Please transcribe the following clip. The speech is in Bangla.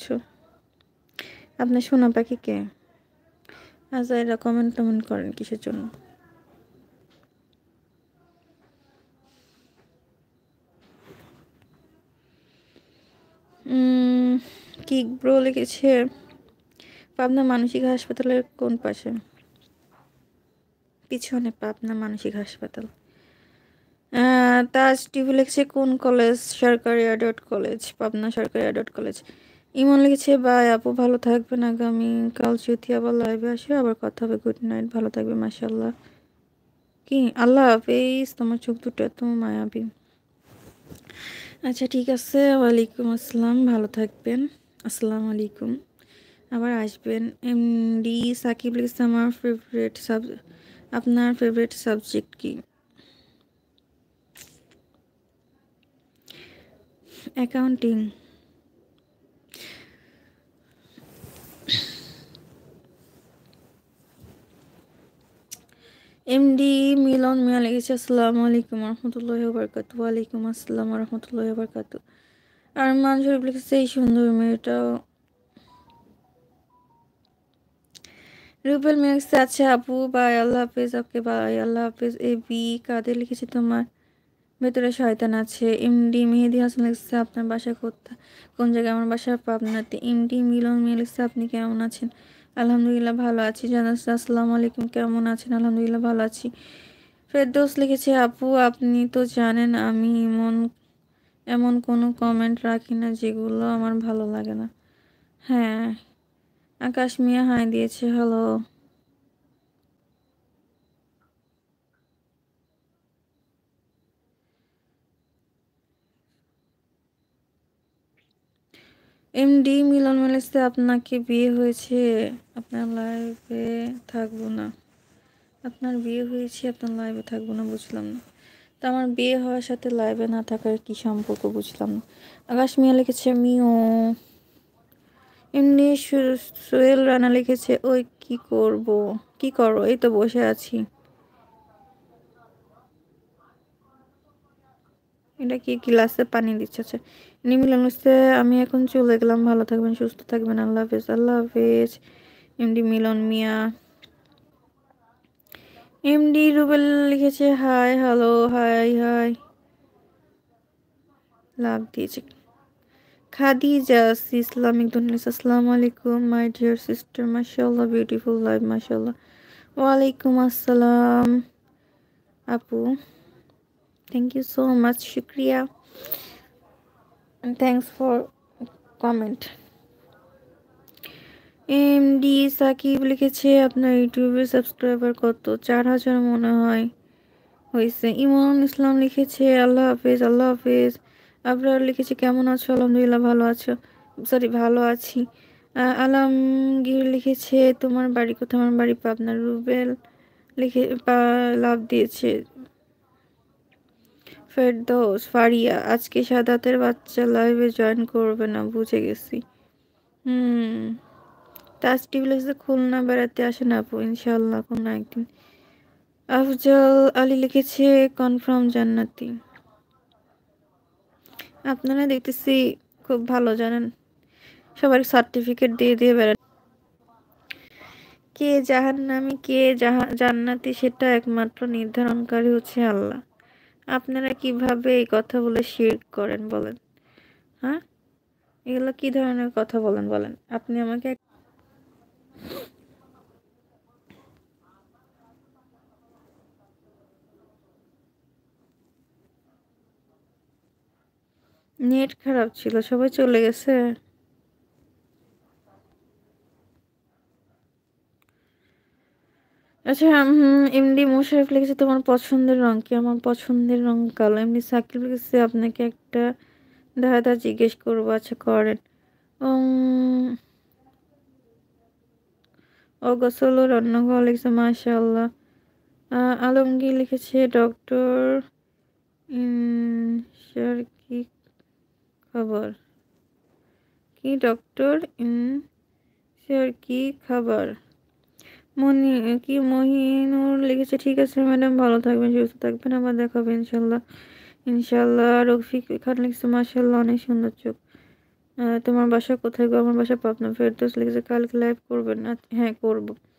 আছো? আপনার সোনা পাখি কে? আচ্ছা, এরা কমেন্ট করেন কিসের জন্য? কিক ব্রো লিখেছে পাবনা মানসিক হাসপাতালের কোন পাশে? পিছনে পাবনা মানসিক হাসপাতাল। তাজ টিভি লিখেছে কোন কলেজ? সরকারি অ্যাডট কলেজ, পাবনা সরকারি অ্যাডট কলেজ। ইমন লিখেছে বাই আপু, ভালো থাকবেন, আগামীকাল যদি আবার লাইভে আসে আবার কথা হবে। গুড নাইট, ভালো থাকবে। মাশাআল্লাহ, কি আল্লাহ হাফেজ। তোমার চোখ দুটো এত মায়াবী। আচ্ছা ঠিক আছে, ওয়ালাইকুম আসসালাম, ভালো থাকবেন। আসসালামু আলাইকুম, আবার আসবেন। এমডি সাকিব লিখেছে আমার আপনার ফেভারিট সাবজেক্ট কি? অ্যাকাউন্টিং। এমডি মিলন মিয়া লিখেছে আসসালামু আলাইকুম রহমতুল্লাহি ওয়া বারাকাতুহু। ওয়ালাইকুম আসসালাম রহমতুল্লাহি ওয়া বারাকাতুহু। আর শরীফ লিখেছে এই সুন্দর মেয়েটাও। রুবেল মিয়া লিখেছে আচ্ছা আপু, বাই, আল্লাহ হাফেজ। ওকে বাই, আল্লাহ হাফেজ। এ বি কাদের লিখেছে তোমার ভেতরে শয়তান আছে। এমডি মেহেদি হাসান লিখছে আপনার বাসা কোন জায়গায়? আমার বাসা পাবনাতে। এমডি মিলন মিয়া লিখছে আপনি কেমন আছেন? আলহামদুলিল্লাহ ভালো আছি। জানাচ্ছি আসসালামু আলাইকুম, কেমন আছেন? আলহামদুলিল্লাহ ভালো আছি। ফেরদৌস লিখেছে আপু আপনি তো জানেন আমি এমন কোনো কমেন্ট রাখি না যেগুলো আমার ভালো লাগে না। হ্যাঁ, আকাশ মিয়া হাই দিয়েছে, হ্যালো। এমডি মিলন মিলেছে আপনাকে বিয়ে হয়েছে? আপনার লাইভে থাকবো না। আপনার বিয়ে হয়েছে, আপনার লাইভে থাকবো না, বুঝলাম না। তো আমার বিয়ে হওয়ার সাথে লাইভে না থাকার কি সম্পর্ক, বুঝলাম না। আকাশ মিয়া লিখেছে মিও। এমনি সোহেল রানা লিখেছে ওই কি করো? এই তো বসে আছি। এটা কি গ্লাসে পানি দিচ্ছে? আচ্ছা, নিমিলন হচ্ছে আমি এখন চলে গেলাম, ভালো থাকবেন, সুস্থ থাকবেন, আল্লাহ হাফেজ। আল্লাহ হাফেজ এমডি মিলন মিয়া। এমডি রুবেল লিখেছে hi, hello, hi hi, love দিয়েছে। খাদিজা ইসলামিক ধন্যবাদ। আসসালামু আলাইকুম মাই ডিয়ার সিস্টার, মাশাআল্লাহ বিউটিফুল লাইভ, মাশাআল্লাহ। ওয়ালাইকুম আসসালাম আপু, থ্যাংক ইউ সো মাচ, শুক্রিয়া, thanks for comment. MD Sakib লিখেছে আপনার ইউটিউবে সাবস্ক্রাইবার কত? 4000 মনে হয় হয়েছে। ইমন ইসলাম লিখেছে আল্লাহ হাফেজ, আল্লাহ হাফেজ। আবরার লিখেছে কেমন আছো? আলহামদুলিল্লাহ ভালো আছো, সরি ভালো আছি। আলমগীর লিখেছে তোমার বাড়ি কোথায়? আমার বাড়ি পাবনা। রুবেল লিখে লাভ দিয়েছে। ফেরদৌস ফারিয়া আজকে সাদাতের বাচ্চা লাইভে জয়েন করবে না, বুঝে গেছি। তাজ টিভি লিখেছে খুলনা বেড়াতে আসেন আপু, ইনশাল্লাহ কোনো একদিন। আফজল আলী লিখেছে কনফার্ম জান্নাতি। আপনারা দেখতেছি খুব ভালো জানেন, সবার সার্টিফিকেট দিয়ে দিয়ে বেড়ান। কে জাহান্নামী কে জান্নাতি সেটা একমাত্র নির্ধারণকারী হচ্ছে আল্লাহ। আপনারা কিভাবে এই কথা বলে শিরক করেন বলেন? হ্যাঁ, এগুলো কি ধরনের কথা বলেন বলেন আপনি আমাকে? নেট খারাপ ছিল, সবাই চলে গেছে। আচ্ছা, এমডি মোশারফ লিখেছে তোমার পছন্দের রং কি? আমার পছন্দের রং কালো। এমডি সাকিব লিখেছে আপনাকে একটা ধাঁধা জিজ্ঞেস করবো, আচ্ছা করেন। অগোছালো রান্নাঘর লিখেছে, মাশাআল্লাহ। আলমগীর লিখেছে ডক্টর ইনসার কি খবর? কি ডক্টর ইনসার কি খবর? মহিনুর লিখেছে ঠিক আছে ম্যাডাম, ভালো থাকবেন, সুস্থ থাকবেন, আবার দেখা হবে ইনশাল্লাহ। ইনশাল্লাহ। রফিক খান লিখছে মাশাআল্লাহ অনেক সুন্দর চোখ। তোমার বাসা কোথায় গো? আমার বাসা পাবনা। ফেরদৌস লিখেছে কালকে লাইভ করবেন? হ্যাঁ করব।